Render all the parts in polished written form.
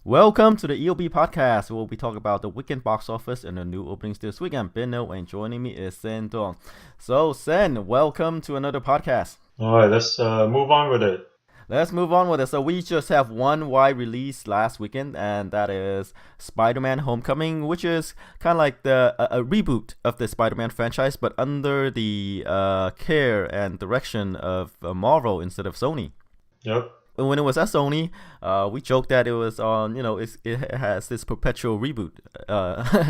Welcome to the EOB Podcast, where we talk about the weekend box office and the new openings this weekend. Benno, and joining me is Sen Dong. So, Sen, welcome to another podcast. All right, let's move on with it. Let's move on with it. So we just have one wide release last weekend, and that is Spider-Man Homecoming, which is kind of like a reboot of the Spider-Man franchise, but under the care and direction of Marvel instead of Sony. Yep. When it was at Sony, we joked that it was on, it has this perpetual reboot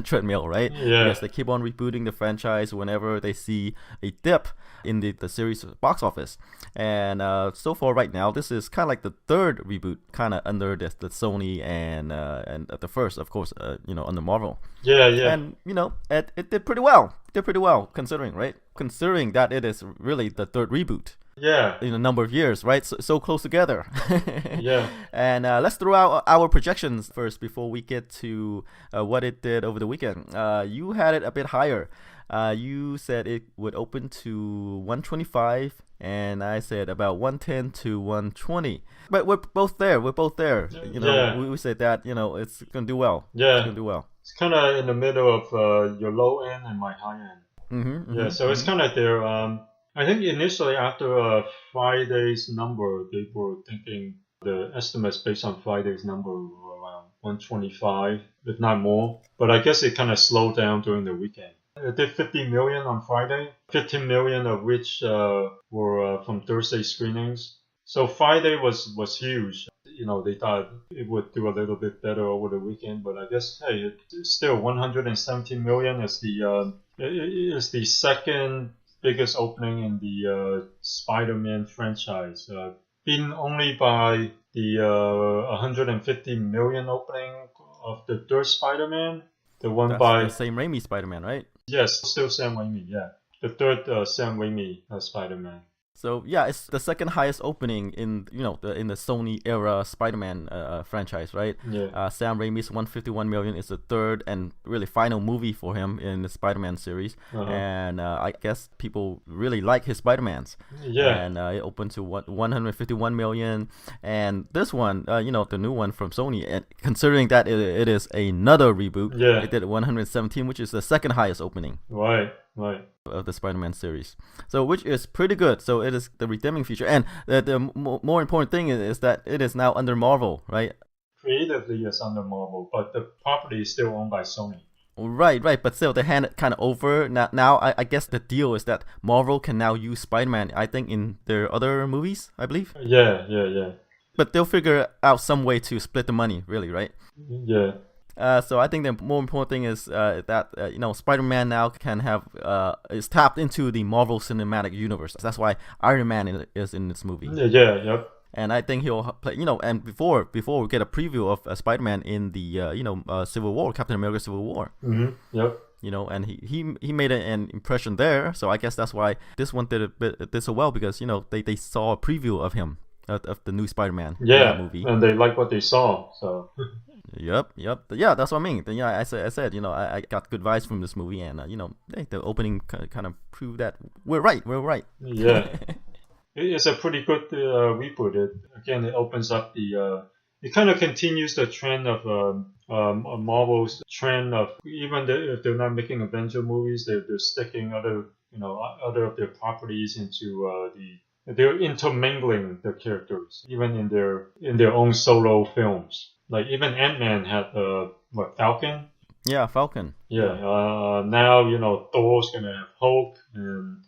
treadmill, right? Yeah. Because they keep on rebooting the franchise whenever they see a dip in the series box office. And so far right now, this is kind of like the third reboot, kind of under the Sony and the first, of course, under Marvel. Yeah. And, it did pretty well. Considering, right? Considering that it is really the third reboot. Yeah. In a number of years, right? So close together. Yeah. And let's throw out our projections first before we get to what it did over the weekend. You had it a bit higher. You said it would open to 125, and I said about 110 to 120. But we're both there. Yeah. We said that it's gonna do well. Yeah. It's gonna do well. It's kind of in the middle of your low end and my high end. Yeah. So it's kind of there. I think initially after Friday's number, they were thinking the estimates based on Friday's number were around 125, if not more. But I guess it kind of slowed down during the weekend. It did 50 million on Friday, 15 million of which were from Thursday screenings. So Friday was huge. They thought it would do a little bit better over the weekend, but I guess it's still 117 million is the second biggest opening in the Spider-Man franchise, beaten only by the 150 million opening of the third Spider-Man, the one That's by the Sam Raimi Spider-Man, right? Yes, still Sam Raimi, yeah, the third Sam Raimi Spider-Man. So yeah, it's the second highest opening in in the Sony era Spider-Man franchise, right? Yeah. Sam Raimi's 151 million is the third and really final movie for him in the Spider-Man series, and I guess people really like his Spider-Mans. Yeah. And it opened to 151 million, and this one, the new one from Sony, and considering that it is another reboot, Yeah. it did 117, which is the second highest opening. Right. Of the Spider-Man series, so which is pretty good. So it is the redeeming feature, and the more important thing is that it is now under Marvel, right? Creatively, it's under Marvel, but the property is still owned by Sony. Right. But still, they hand it kind of over. Now I guess the deal is that Marvel can now use Spider-Man, I think, in their other movies, I believe. Yeah. But they'll figure out some way to split the money, really, right? Yeah. So I think the more important thing is that Spider-Man now can have is tapped into the Marvel Cinematic Universe. That's why Iron Man is in this movie. Yeah. Yep. And I think he'll play. And before we get a preview of Spider-Man in the Civil War, Captain America Civil War. Yep. And he made an impression there. So I guess that's why this one did so well, because they saw a preview of him of the new Spider-Man in that movie. And they like what they saw. So. Yep. Yeah, that's what I mean. I said, I got good vibes from this movie, and the opening kind of proved that we're right. Yeah, it's a pretty good reboot. It opens up it kind of continues the trend of Marvel's trend of, even if they're not making Avenger movies, they're sticking other of their properties into they're intermingling the characters, even in their own solo films. Like even Ant-Man had Falcon. Yeah, Falcon. Yeah. Now Thor's gonna have Hulk, and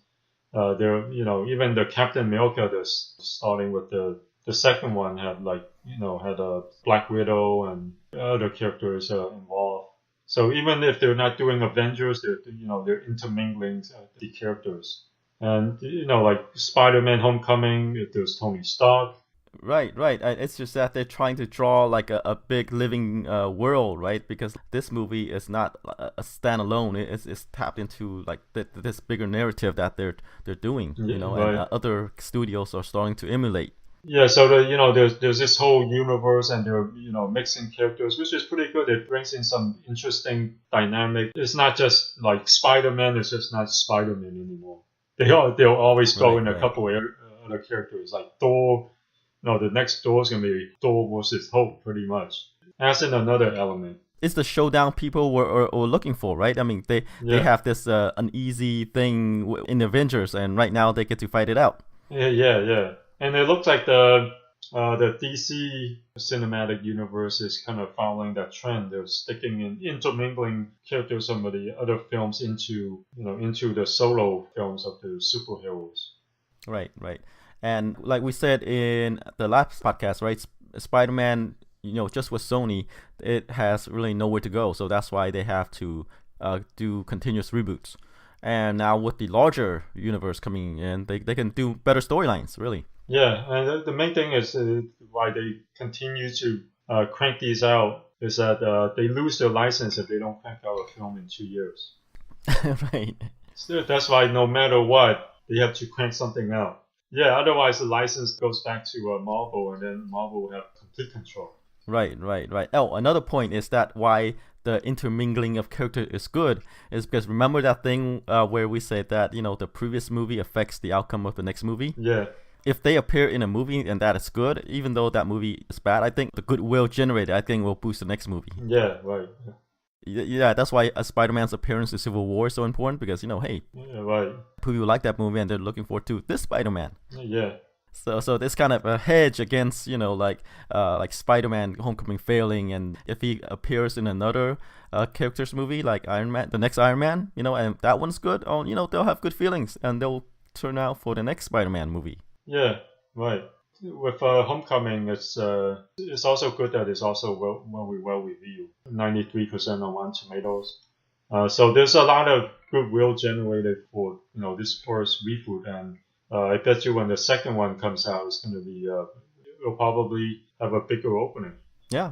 even the Captain America that's starting with the second one had had a Black Widow and other characters involved. So even if they're not doing Avengers, they're intermingling the characters. And like Spider-Man Homecoming, there's Tony Stark. Right. It's just that they're trying to draw like a big living world, right? Because this movie is not a standalone. It's tapped into like this bigger narrative that they're doing, Right. And other studios are starting to emulate. Yeah, so there's this whole universe, and they're mixing characters, which is pretty good. It brings in some interesting dynamic. It's not just like Spider-Man. It's just not Spider-Man anymore. They'll always throw in a couple other characters like Thor. No, the next Thor is gonna be Thor versus Hulk, pretty much. adds in another element. It's the showdown people were looking for, right? I mean, they have this uneasy thing in Avengers, and right now they get to fight it out. Yeah. And it looks like the DC cinematic universe is kind of following that trend. They're sticking in intermingling characters from the other films into the solo films of the superheroes. Right. And like we said in the last podcast, right? Spider-Man, just with Sony, it has really nowhere to go. So that's why they have to do continuous reboots. And now with the larger universe coming in, they can do better storylines, really. Yeah, and the main thing is why they continue to crank these out is that they lose their license if they don't crank out a film in 2 years. Right. So that's why no matter what, they have to crank something out. Yeah, otherwise the license goes back to Marvel, and then Marvel will have complete control. Right. Oh, another point is that why the intermingling of character is good is because remember that thing where we said that the previous movie affects the outcome of the next movie? Yeah. If they appear in a movie and that is good, even though that movie is bad, I think the goodwill generated, I think, will boost the next movie. Yeah, right. Yeah, that's why Spider-Man's appearance in Civil War is so important because, hey, right. People like that movie and they're looking forward to this Spider-Man. Yeah. So this kind of a hedge against, like Spider-Man Homecoming failing, and if he appears in another character's movie like Iron Man, the next Iron Man, and that one's good, they'll have good feelings and they'll turn out for the next Spider-Man movie. Yeah, right. With Homecoming, it's also good that it's also well reviewed, 93% on Rotten Tomatoes. So there's a lot of goodwill generated for this first reboot, and I bet you when the second one comes out, it's going to be it'll probably have a bigger opening. Yeah.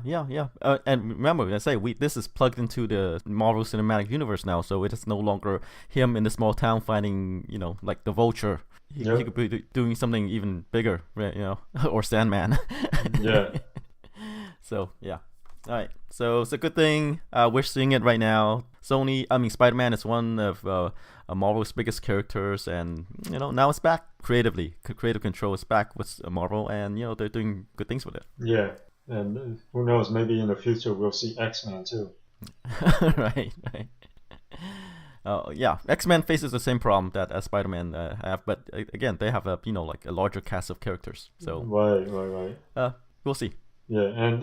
And remember, I say this is plugged into the Marvel Cinematic Universe now, so it is no longer him in the small town fighting, like the Vulture. He could be doing something even bigger, or Sandman. Yeah. So yeah. All right. So it's a good thing we're seeing it right now. Spider-Man is one of Marvel's biggest characters, and now it's back creatively. Creative control is back with Marvel, and they're doing good things with it. Yeah. And who knows? Maybe in the future we'll see X-Men too. Right. Yeah, X-Men faces the same problem that Spider-Man have, but again, they have a a larger cast of characters. So right. We'll see. Yeah, and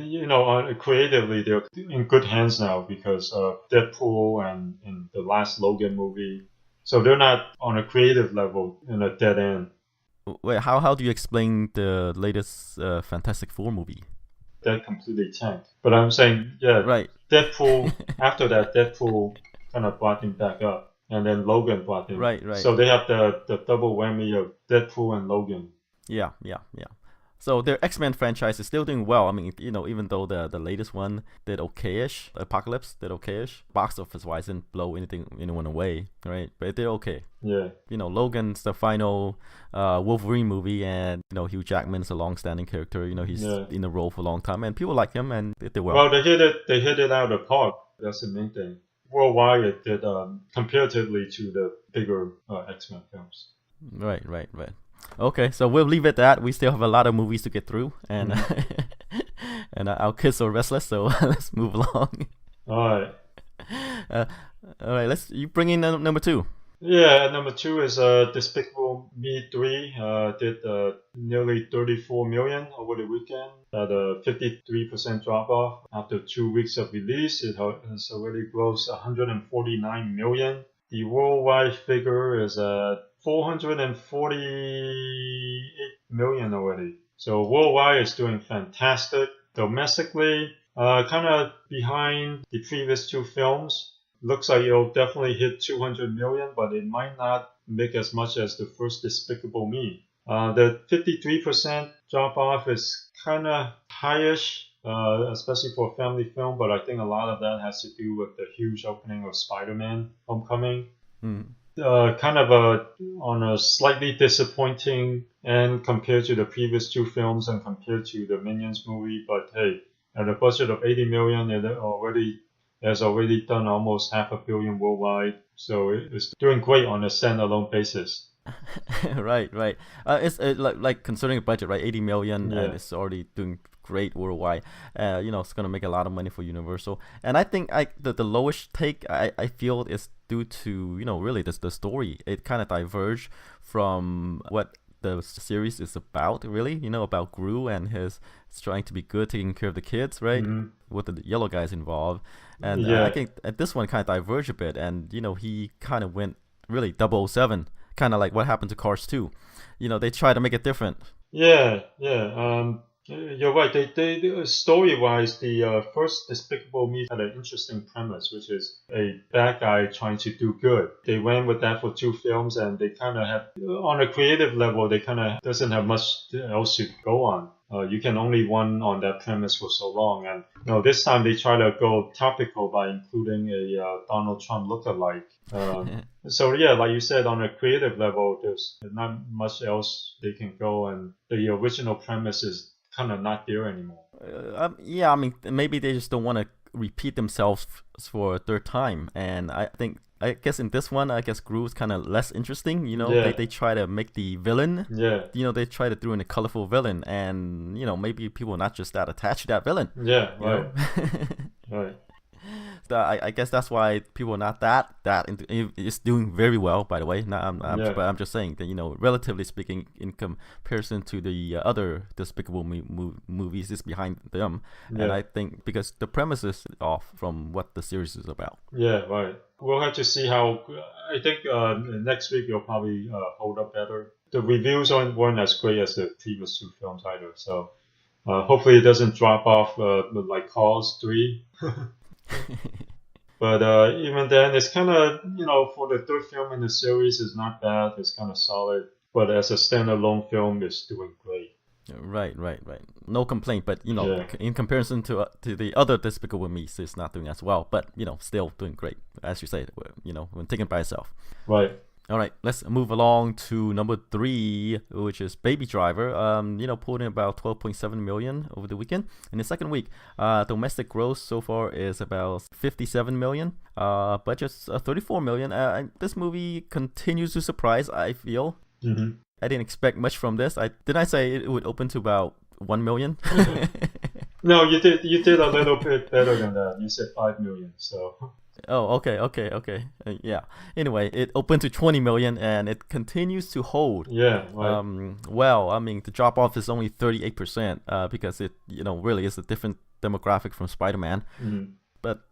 creatively they're in good hands now because of Deadpool and the last Logan movie. So they're not on a creative level in a dead end. Wait, how do you explain the latest Fantastic Four movie? That completely tanked. But I'm saying, yeah, right. Deadpool. After that, Deadpool kind of brought him back up, and then Logan brought him. Right. So they have the double whammy of Deadpool and Logan. Yeah. So their X-Men franchise is still doing well. I mean, even though the latest one did okayish, Apocalypse did okayish, box office wise didn't blow anyone away, right? But it did okay. Yeah. Logan's the final Wolverine movie, and Hugh Jackman's a long-standing character. He's in the role for a long time, and people like him, and it did well. Well, they hit it out of the park. That's the main thing. Worldwide, it did comparatively to the bigger X-Men films. Right. Okay, so we'll leave it at that. We still have a lot of movies to get through, and and our kids are restless, so let's move along. All right. You bring in number 2. Yeah, number 2 is Despicable Me 3. Did nearly 34 million over the weekend. Had a 53% drop off after 2 weeks of release. It has already grossed 149 million. The worldwide figure is 448 million already. So worldwide is doing fantastic. Domestically, kind of behind the previous 2 films. Looks like it'll definitely hit 200 million, but it might not make as much as the first Despicable Me. The 53% drop off is kind of highish, especially for a family film, but I think a lot of that has to do with the huge opening of Spider-Man Homecoming. Kind of on a slightly disappointing end compared to the previous 2 films and compared to the Minions movie, but hey, at a budget of 80 million, it has already done almost $500 million worldwide, so it's doing great on a standalone basis. Right. It's like considering the budget, right? 80 million, and it's already doing great worldwide. It's gonna make a lot of money for Universal. And I think the lowest take I feel is due to really the story. It kind of diverged from what the series is about, really. About Gru and his trying to be good, taking care of the kids, right? With the yellow guys involved. And I think this one kind of diverged a bit, and he kind of went really 007, kind of like what happened to Cars 2. They try to make it different. Yeah. You're right. They story-wise, the first Despicable Me had an interesting premise, which is a bad guy trying to do good. They went with that for 2 films, and they kind of have, on a creative level, they kind of doesn't have much else to go on. You can only run on that premise for so long, and this time they try to go topical by including a Donald Trump lookalike. So yeah, like you said, on a creative level, there's not much else they can go, and the original premise is kind of not there anymore. Yeah, I mean, maybe they just don't want to repeat themselves for a third time, and I guess in this one, Gru is kind of less interesting. They try to make the villain. Yeah. They try to throw in a colorful villain, and maybe people are not just that attached to that villain. Yeah. Right. Right. I guess that's why people are not that it's doing very well, by the way. But I'm just saying that relatively speaking, in comparison to the other Despicable Me movies, is behind them. And I think because the premise is off from what the series is about. Yeah, right. We'll have to see how. I think next week you'll probably hold up better. The reviews weren't as great as the previous 2 films either, so hopefully it doesn't drop off like Cars 3. But even then, it's kind of, for the 3rd film in the series, it's not bad. It's kind of solid. But as a standalone film, it's doing great. Right. No complaint, but in comparison to the other Despicable Me, it's not doing as well. But still doing great, as you say. When taken by itself. Right. All right, let's move along to number 3, which is Baby Driver. Pulled in about 12.7 million over the weekend. In the second week, domestic gross so far is about 57 million. Budget's 34 million. This movie continues to surprise, I feel. Mm-hmm. I didn't expect much from this. Did I say it would open to about 1 million? No, you did a little bit better than that. You said 5 million, so... Oh, okay. Yeah. Anyway, it opened to 20 million, and it continues to hold. Yeah. Right. Well, I mean, the drop off is only 38%, because it, really is a different demographic from Spider-Man. Mm-hmm. But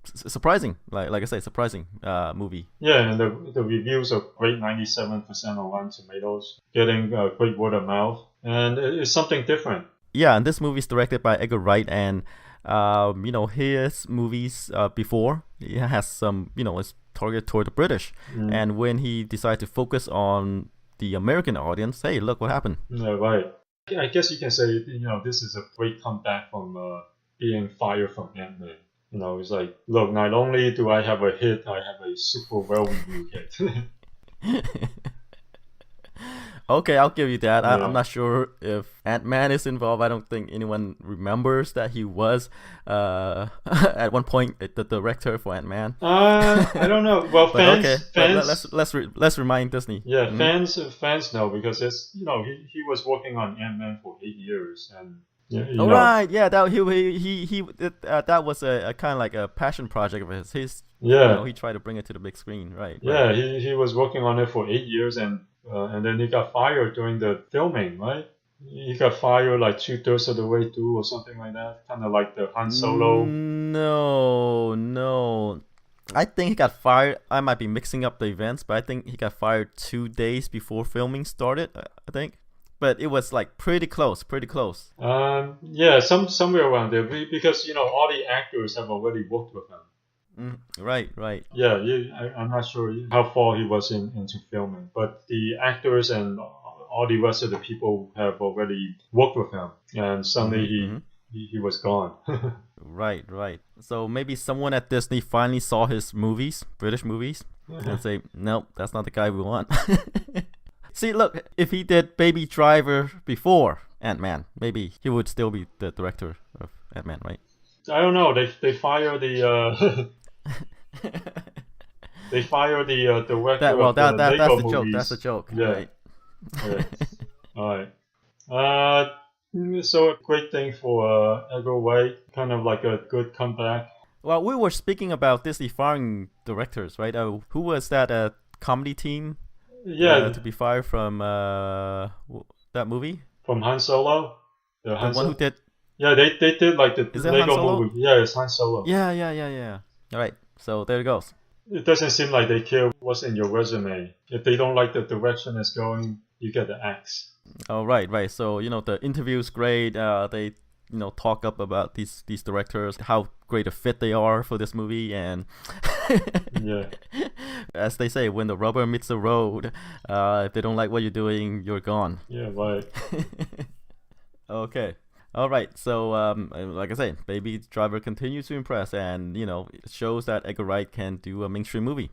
surprising. Like I say, surprising movie. Yeah, and the reviews are great. 97% on Rotten Tomatoes, getting great word of mouth, and it's something different. Yeah, and this movie is directed by Edgar Wright, and his movies before, he has some, it's targeted toward the British. And when he decided to focus on the American audience, hey, look what happened. Yeah, right. I guess you can say, this is a great comeback from being fired from Ant-Man. It's like, look, not only do I have a hit, I have a super well-reviewed hit. Okay, I'll give you that. Yeah. I'm not sure if Ant-Man is involved. I don't think anyone remembers that he was at one point the director for Ant-Man. I don't know. Well, fans. Let's remind Disney. Yeah, fans know, because it's he was working on Ant-Man for 8 years, and right. Yeah, that was a kind of like a passion project of his. Yeah. He tried to bring it to the big screen. Right. Yeah, right. He was working on it for 8 years, and then he got fired during the filming, right? He got fired like 2/3 of the way through or something like that. Kind of like the Han Solo. No. I think he got fired. I might be mixing up the events, but I think he got fired 2 days before filming started, I think. But it was like pretty close. Yeah, somewhere around there, because all the actors have already worked with him. Right. Yeah, I'm not sure how far he was into filming, but the actors and all the rest of the people have already worked with him, and suddenly he was gone. Right. So maybe someone at Disney finally saw his movies, British movies, and say, nope, that's not the guy we want. See, look, if he did Baby Driver before Ant-Man, maybe he would still be the director of Ant-Man, right? I don't know. They fired the they fired the director of the Lego that's the joke. movies. That's the joke. Yeah. Right. All right. So a great thing for Edgar Wright, kind of like a good comeback. Well, we were speaking about Disney firing directors, right? Who was that comedy team? Yeah, to be fired from that movie. From Han Solo. The one who did. Yeah, they did like the Lego movie. Yeah, it's Han Solo. Yeah. All right, so there it goes. It doesn't seem like they care what's in your resume. If they don't like the direction it's going, you get the axe. Oh, right. So the interview's great. They talk up about these directors, how great a fit they are for this movie, and yeah, as they say, when the rubber meets the road, if they don't like what you're doing, you're gone. Yeah, right. Okay. All right, so like I say, Baby Driver continues to impress, and it shows that Edgar Wright can do a mainstream movie.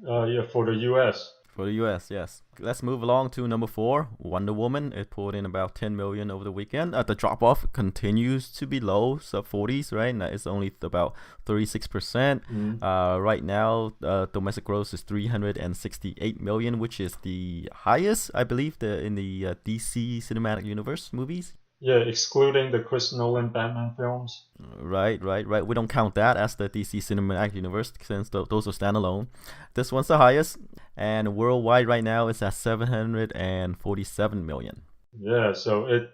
Yeah, for the U.S. For the U.S., yes. Let's move along to number 4, Wonder Woman. It pulled in about 10 million over the weekend. The drop-off continues to be low, sub-40s, right? Now it's only about 36%. Right now, domestic gross is 368 million, which is the highest, I believe, in the DC Cinematic Universe movies. Yeah, excluding the Chris Nolan Batman films. Right. We don't count that as the DC Cinematic Universe since those are standalone. This one's the highest, and worldwide right now it's at 747 million. Yeah, so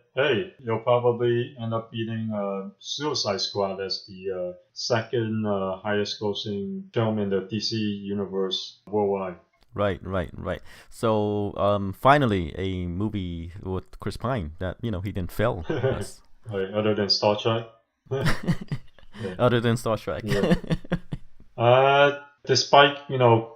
you'll probably end up beating Suicide Squad as the second highest grossing film in the DC universe worldwide. Right. So finally, a movie with Chris Pine that he didn't fail us. Right, other than Star Trek. Yeah. Other than Star Trek. Yeah. Despite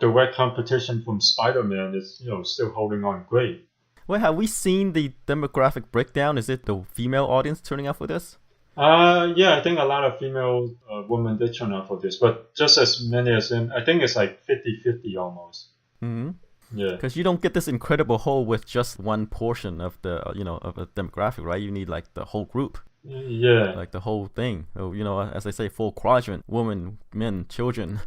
direct competition from Spider-Man, it's still holding on great. Well, have we seen the demographic breakdown? Is it the female audience turning out for this? Yeah, I think a lot of female women did turn out for this, but just as many as him. I think it's like 50-50 almost. Mm-hmm. Yeah, because you don't get this incredible whole with just one portion of the of a demographic, right? You need like the whole group. Yeah, like the whole thing. So, as I say, full quadrant: women, men, children,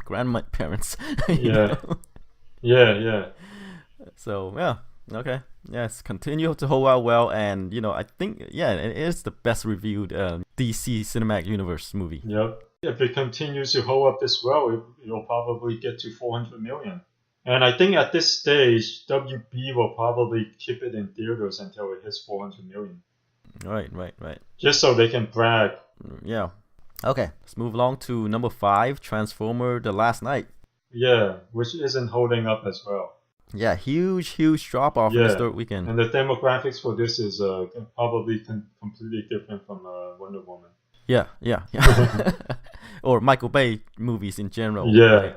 grandparents. Yeah. Yeah. So yeah, okay, yes, continue to hold out well, and I think it is the best reviewed DC Cinematic Universe movie. Yep. If it continues to hold up this well, it'll probably get to 400 million. And I think at this stage, WB will probably keep it in theaters until it hits 400 million. Right. Just so they can brag. Yeah. Okay, let's move along to number 5, Transformer: The Last Night. Yeah, which isn't holding up as well. Yeah, huge drop off in the third weekend. And the demographics for this is probably completely different from Wonder Woman. Yeah. Or Michael Bay movies in general. Yeah. Right?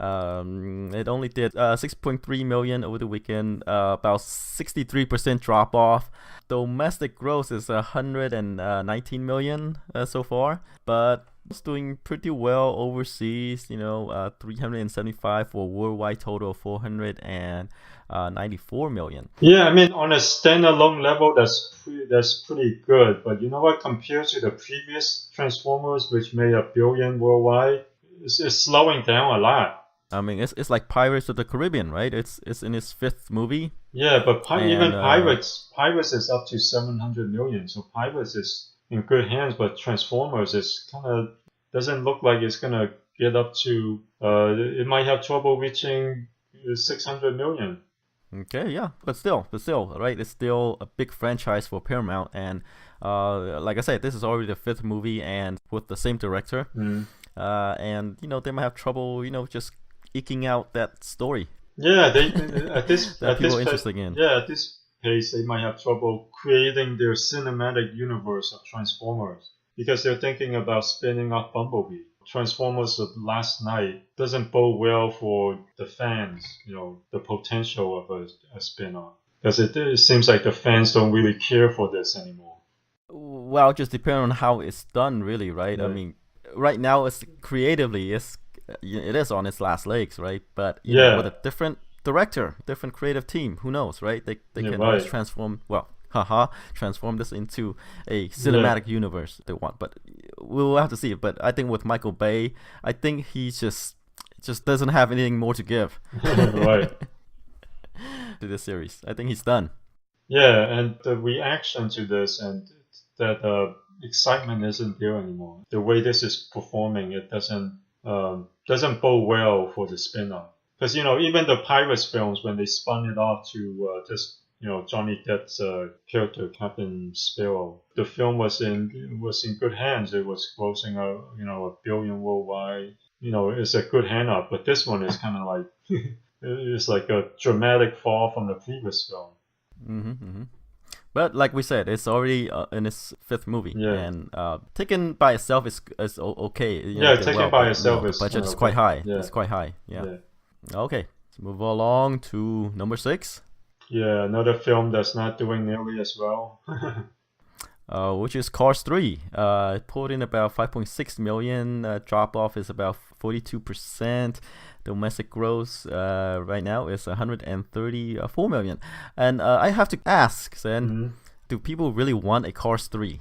It only did 6.3 million over the weekend, about 63% drop off. Domestic gross is 119 million so far, but it's doing pretty well overseas. 375 for a worldwide total of 494 million. Yeah, I mean on a standalone level, that's pretty good. But you know what? Compared to the previous Transformers, which made $1 billion worldwide, it's slowing down a lot. I mean, it's like Pirates of the Caribbean, right? It's in its 5th movie. Yeah, but even Pirates is up to 700 million. So Pirates is in good hands, but Transformers is kind of doesn't look like it's gonna get up to. It might have trouble reaching 600 million. Okay, yeah, but still, right? It's still a big franchise for Paramount, and like I said, this is already the 5th movie, and with the same director. And they might have trouble, just eking out that story. Yeah, they at this that people are interested in. Yeah, at this pace, they might have trouble creating their cinematic universe of Transformers because they're thinking about spinning off Bumblebee. Transformers of Last Night doesn't bode well for the fans. The potential of a spin-off because it seems like the fans don't really care for this anymore. Well, just depending on how it's done, really, right? Yeah. I mean, right now, it is on its last legs, right? But with a different director, different creative team, who knows, right? They can always transform this into a cinematic universe they want. But we'll have to see. But I think with Michael Bay, I think he just doesn't have anything more to give. Right. To this series. I think he's done. Yeah, and the reaction to this and that excitement isn't there anymore. The way this is performing, it doesn't bode well for the spin-off. Because even the Pirates films, when they spun it off to just Johnny Depp's character Captain Sparrow, the film was in good hands. It was grossing a billion worldwide. It's a good hand up. But this one is kind of like it's like a dramatic fall from the previous film. Mm-hmm, mm-hmm. But like we said, it's already in its fifth movie, and taken by itself is okay. Taken by itself is the budget is quite high. Yeah. It's quite high. Yeah. Okay, let's move along to number 6. Yeah, another film that's not doing nearly as well. Which is Cars 3. It pulled in about 5.6 million. Drop off is about 42%. Domestic gross right now is 134 million. And I have to ask, Zen, do people really want a Cars 3?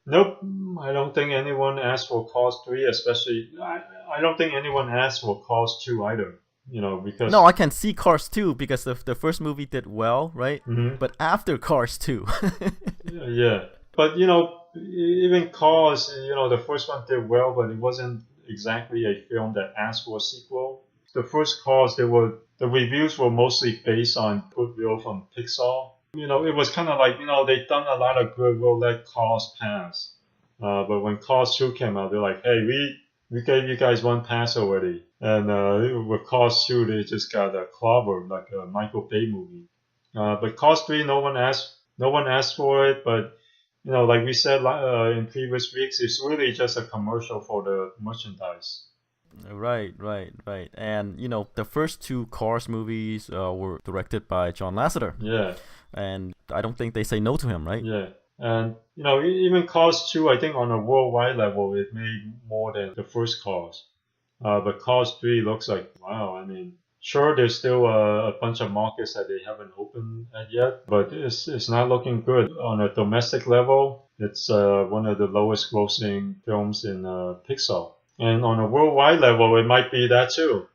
Nope, I don't think anyone asked for Cars 3, especially. I don't think anyone asked for Cars 2 either. Because no, I can see Cars 2 because the first movie did well, right? Mm-hmm. But after Cars 2, yeah. But even Cars, the first one did well, but it wasn't exactly a film that asked for a sequel. The first Cars, the reviews were mostly based on goodwill from Pixar. It was kind of like they've done a lot of good. We'll let Cars pass. But when Cars 2 came out, they're like, hey, we gave you guys one pass already. And with Cars 2, they just got a clobber, like a Michael Bay movie. But Cars 3, no one asked for it. But like we said in previous weeks, it's really just a commercial for the merchandise. Right. And the first 2 Cars movies were directed by John Lasseter. Yeah. And I don't think they say no to him, right? Yeah. And even Cars 2, I think on a worldwide level, it made more than the first Cars. But Cars 3 looks like, wow, I mean, sure, there's still a bunch of markets that they haven't opened yet, but it's not looking good. On a domestic level, it's one of the lowest grossing films in Pixar. And on a worldwide level, it might be that too.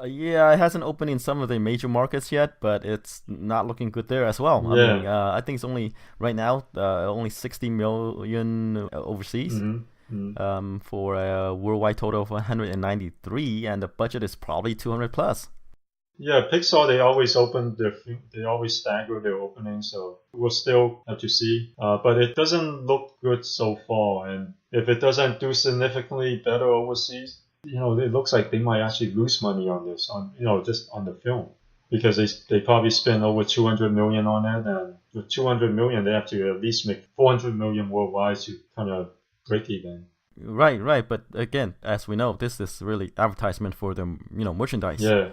Yeah, it hasn't opened in some of the major markets yet, but it's not looking good there as well. Yeah. I mean, I think it's only, right now, only 60 million overseas. Mm-hmm. For a worldwide total of 193, and the budget is probably 200 plus. Yeah, Pixar, they always stagger their openings, so we'll still have to see. But it doesn't look good so far, and if it doesn't do significantly better overseas, it looks like they might actually lose money on this, just on the film, because they probably spend over 200 million on it, and with 200 million, they have to at least make 400 million worldwide to kind of break even. Right. But again, as we know, this is really advertisement for the merchandise. Yeah.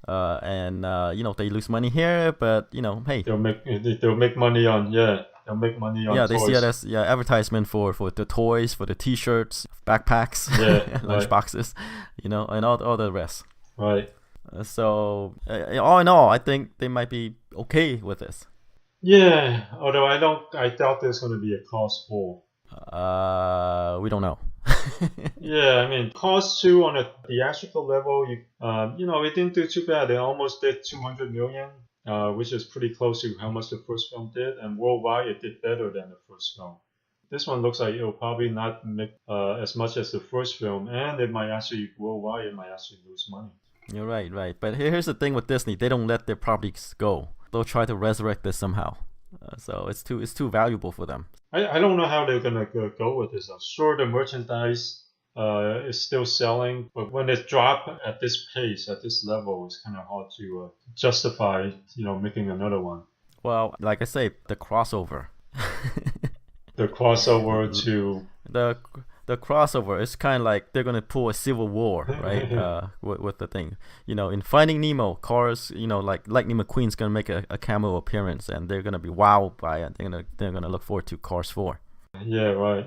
And they lose money here, but hey, they'll make money on they'll make money on yeah, toys. They see it as advertisement for the toys, for the T-shirts, backpacks, lunch boxes, and all the rest. Right. So all in all, I think they might be okay with this. Yeah, although I doubt there's going to be a Cars 4. We don't know. Yeah, I mean, Cars 2 on a theatrical level, it didn't do too bad. It almost did 200 million, which is pretty close to how much the first film did. And worldwide, it did better than the first film. This one looks like it'll probably not make as much as the first film, and worldwide, it might actually lose money. You're right. But here's the thing with Disney: they don't let their properties go. They'll try to resurrect this somehow. So it's too valuable for them. I don't know how they're gonna go with this. I'm sure the merchandise is still selling, but when it drops at this pace, at this level, it's kind of hard to justify, making another one. Well, like I say, the crossover. The crossover to the crossover is kind of like they're gonna pull a Civil War, right? With the thing, in Finding Nemo, Cars, like Lightning McQueen's gonna make a cameo appearance, and they're gonna be wowed by it. They're gonna look forward to Cars 4. Yeah, right.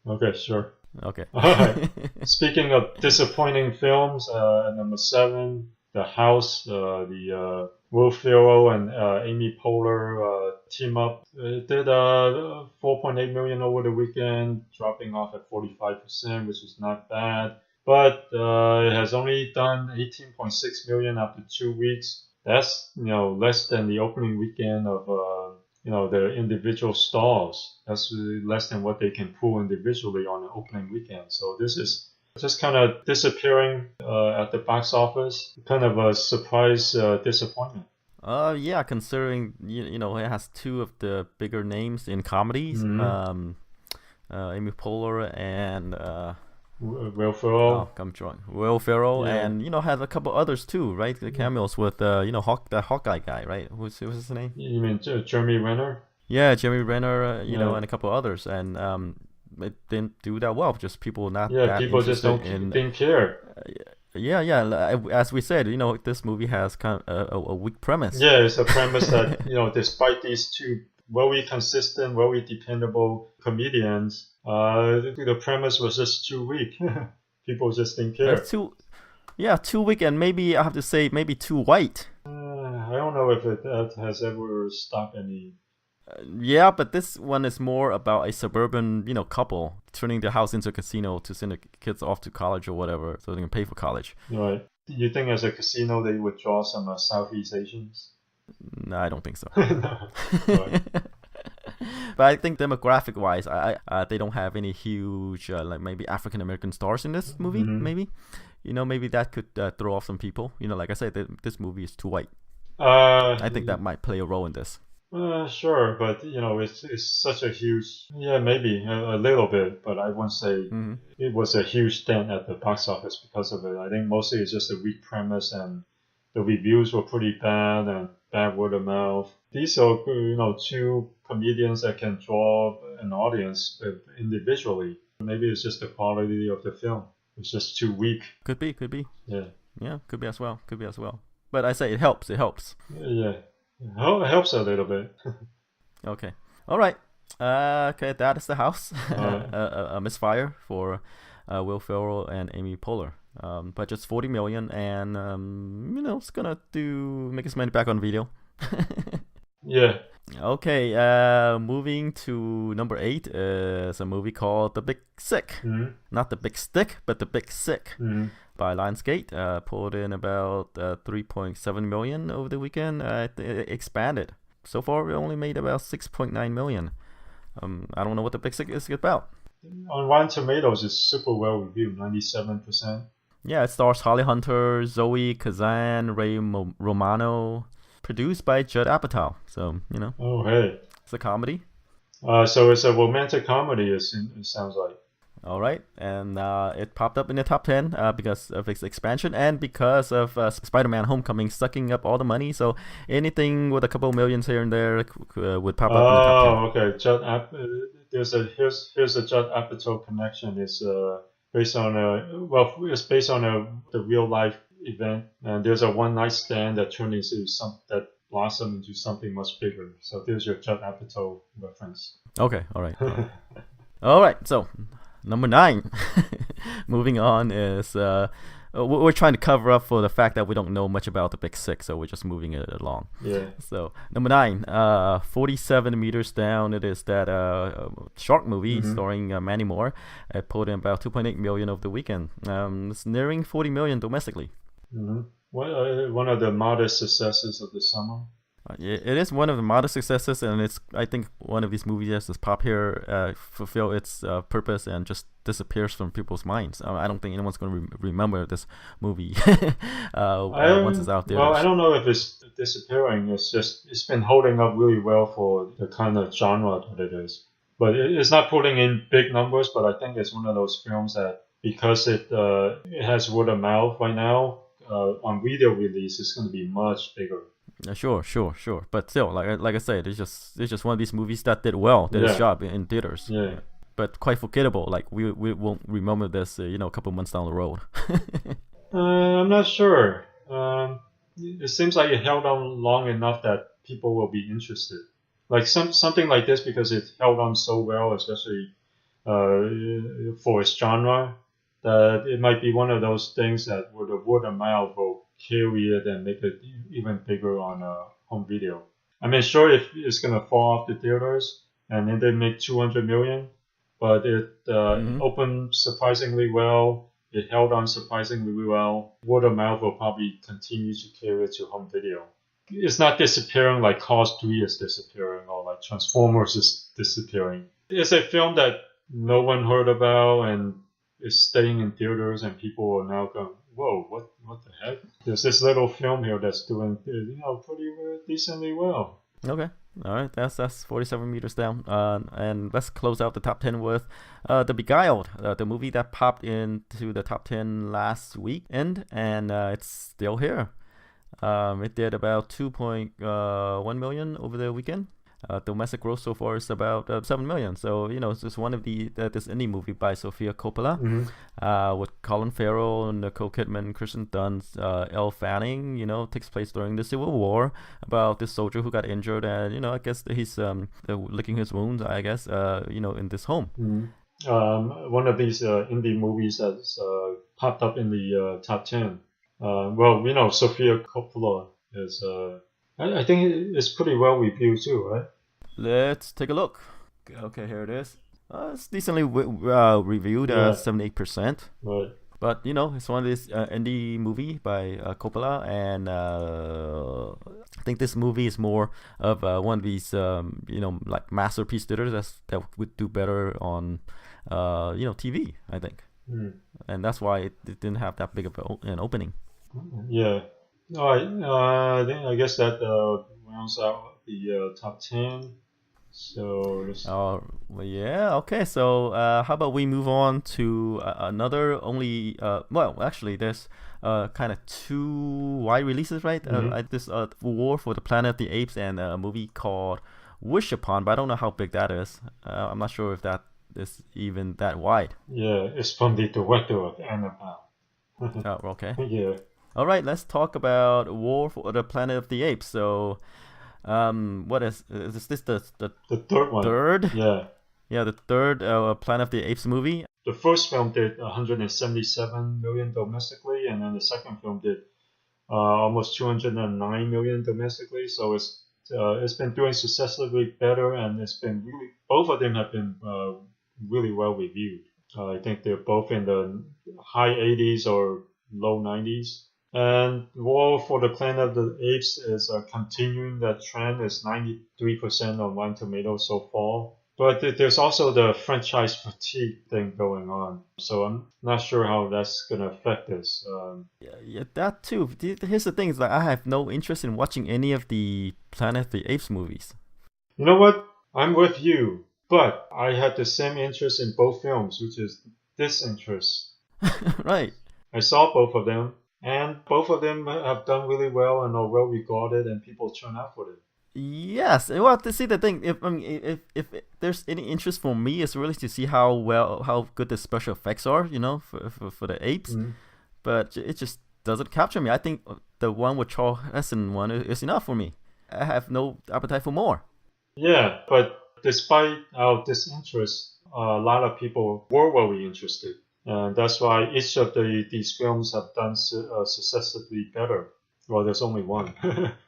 Okay, sure. Okay. All right. Speaking of disappointing films, number 7, The House, the Will Ferrell and Amy Poehler team up. It did 4.8 million over the weekend, dropping off at 45%, which is not bad. But it has only done 18.6 million after 2 weeks. That's less than the opening weekend of the individual stalls. That's less than what they can pull individually on an opening weekend. So this is just kind of disappearing at the box office. Kind of a surprise disappointment. Yeah, considering it has two of the bigger names in comedies, Mm-hmm. Amy Poehler and Will Ferrell. I'm drawing Will Ferrell, Yeah. and has a couple others too, right? The cameos with that Hawkeye guy, right? What's his name? You mean Jeremy Renner? Yeah, Jeremy Renner, Yeah. and a couple others, and it didn't do that well. Just people not Yeah, that people just interested didn't care. Yeah. As we said, this movie has kind of a weak premise. Yeah, it's a premise that despite these two very consistent, very dependable comedians, the premise was just too weak. People just didn't care. It's too weak, and maybe I have to say maybe too white. I don't know if that has ever stopped any. Yeah, but this one is more about a suburban, couple turning their house into a casino to send the kids off to college or whatever, so they can pay for college. Right. You think as a casino they would draw some Southeast Asians? No, I don't think so. No. Right. But I think demographic-wise, they don't have any huge, like maybe African American stars in this movie. Mm-hmm. Maybe, maybe that could throw off some people. Like I said, this movie is too white. I think that might play a role in this. Sure, but it's such a huge. Yeah, maybe a little bit, but I wouldn't say it was a huge dent at the box office because of it. I think mostly it's just a weak premise, and the reviews were pretty bad and bad word of mouth. These are two comedians that can draw an audience individually. Maybe it's just the quality of the film. It's just too weak. Could be. Yeah, could be as well. But I say it helps. Yeah. Oh, it helps a little bit. Okay. All right. Okay, that is The House. Right. A misfire for Will Ferrell and Amy Poehler. Budget's $40 million, and it's gonna make its money back on video. Yeah. Okay. Moving to number 8 is a movie called The Big Sick. Mm-hmm. Not The Big Stick, but The Big Sick. Mm-hmm. By Lionsgate, pulled in about 3.7 million over the weekend. It expanded. So far, we only made about 6.9 million. I don't know what The Big Sick is about. On Rotten Tomatoes, it's super well reviewed, 97%. Yeah, it stars Holly Hunter, Zoe Kazan, Ray Romano. Produced by Judd Apatow. So, Oh, hey. It's a comedy. So it's a romantic comedy, it sounds like. All right, and it popped up in the top 10 because of its expansion and because of Spider-Man: Homecoming sucking up all the money. So anything with a couple millions here and there would pop up in the top 10. Okay. Here's a Judd Apatow connection. It's based on the real life event, and there's a one night stand that turned into that blossomed into something much bigger. So there's your Judd Apatow reference. Okay. All right. All right. So. Number 9, moving on, is we're trying to cover up for the fact that we don't know much about The Big Sick, so we're just moving it along. Yeah. So number 9, 47 meters down. It is that shark movie starring Mandy Moore. It pulled in about 2.8 million over the weekend. It's nearing 40 million domestically. Mm-hmm. One of the modest successes of the summer. It is one of the modest successes, and it's, I think, one of these movies that just pop here, fulfill its purpose, and just disappears from people's minds. I don't think anyone's going to remember this movie once it's out there. Well, I don't know if it's disappearing. It's just it's been holding up really well for the kind of genre that it is. But it's not putting in big numbers. But I think it's one of those films that because it has word of mouth right now, on video release, it's going to be much bigger. Sure. But still, like I said, it's just one of these movies that did its job in theaters. Yeah. But quite forgettable. Like we won't remember this, a couple months down the road. I'm not sure. It seems like it held on long enough that people will be interested. Like something like this, because it held on so well, especially for its genre, that it might be one of those things that where the word of mouth will carry it and make it even bigger on home video. I mean, sure, if it's gonna fall off the theaters and then they make 200 million, but it opened surprisingly well. It held on surprisingly well. Word of mouth will probably continue to carry it to home video. it's not disappearing like Cars 3 is disappearing or like Transformers is disappearing. It's a film that no one heard about and is staying in theaters, and people are now going, whoa, what the heck? There's this little film here that's doing pretty decently well. Okay. All right, that's 47 meters down. And let's close out the top 10 with The Beguiled, the movie that popped into the top 10 last weekend, and it's still here. It did about 2.1 million over the weekend. Domestic gross so far is about 7 million. So, it's just one of this indie movie by Sofia Coppola, with Colin Farrell, Nicole Kidman, Kristen Dunst, Elle Fanning. Takes place during the Civil War, about this soldier who got injured, and I guess he's licking his wounds, I guess, in this home. One of these indie movies that's popped up in the top 10. Well, Sofia Coppola is I think it's pretty well reviewed too, right? Let's take a look. Okay, here it is. It's decently reviewed, 78%. Right. But it's one of these indie movie by Coppola, and I think this movie is more of one of these like masterpiece theaters that would do better on TV, I think. And that's why it didn't have that big of an opening. Yeah. All right. I guess that rounds out the top 10. So okay. So how about we move on to another only actually there's kind of two wide releases, right? This War for the Planet of the Apes and a movie called Wish Upon, but I don't know how big that is. I'm not sure if that is even that wide. Yeah, it's from the director of Annabelle. Oh, okay. Yeah. All right, let's talk about War for the Planet of the Apes. So, what is this the third one? Third? Yeah. Yeah, the third Planet of the Apes movie. The first film did 177 million domestically, and then the second film did almost 209 million domestically. So it's been doing successively better, and both of them have been really well reviewed. I think they're both in the high 80s or low 90s. And War for the Planet of the Apes is continuing that trend. It's 93% on Rotten Tomatoes so far. But there's also the franchise fatigue thing going on. So I'm not sure how that's going to affect this. Yeah, that too. Here's the thing, is that I have no interest in watching any of the Planet of the Apes movies. You know what? I'm with you. But I had the same interest in both films, which is disinterest. Right. I saw both of them. And both of them have done really well and are well regarded, and people turn out for them. Yes, well, to see the thing, if there's any interest for me, it's really to see how good the special effects are, for the apes. But it just doesn't capture me. I think the one with Charles Heston one is enough for me. I have no appetite for more. Yeah, but despite our disinterest, a lot of people were very interested. And that's why each of these films have done successively better. Well, there's only one.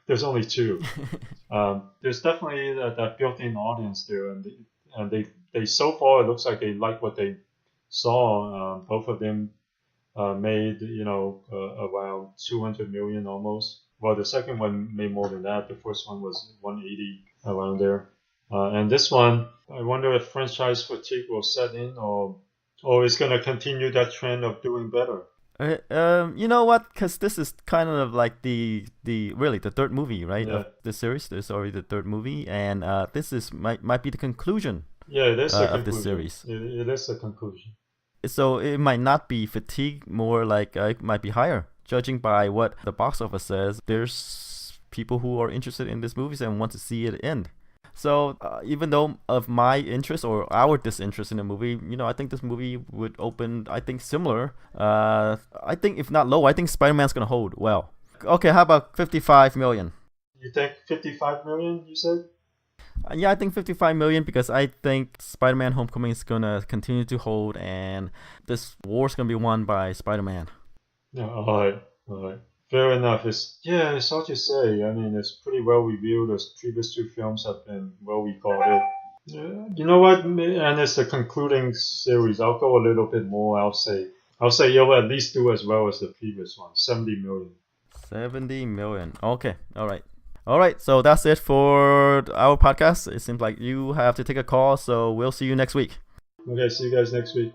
There's only two. There's definitely that built-in audience there, and they so far it looks like they like what they saw. Both of them made around 200 million almost. Well, the second one made more than that. The first one was 180 around there, and this one, I wonder if franchise fatigue will set in or it's going to continue that trend of doing better. You know what? Because this is kind of like the third movie, right? Yeah. Of the series. This is already the third movie, and this might be the conclusion. Yeah, it is of this series. It is a conclusion. So it might not be fatigue, more like it might be higher. Judging by what the box office says, there's people who are interested in this movie and want to see it end. So even though of my interest or our disinterest in the movie, I think this movie would open, I think, similar. I think if not low, I think Spider-Man's going to hold well. Okay, how about 55 million? You think 55 million, you said? Yeah, I think 55 million because I think Spider-Man Homecoming is going to continue to hold and this war's going to be won by Spider-Man. Yeah, all right. Fair enough. It's hard to say. I mean, it's pretty well reviewed. The previous two films have been well regarded. You know what? And it's the concluding series. I'll go a little bit more. I'll say you'll at least do as well as the previous one. 70 million. 70 million. Okay. All right. All right, so that's it for our podcast. It seems like you have to take a call, so we'll see you next week. Okay, see you guys next week.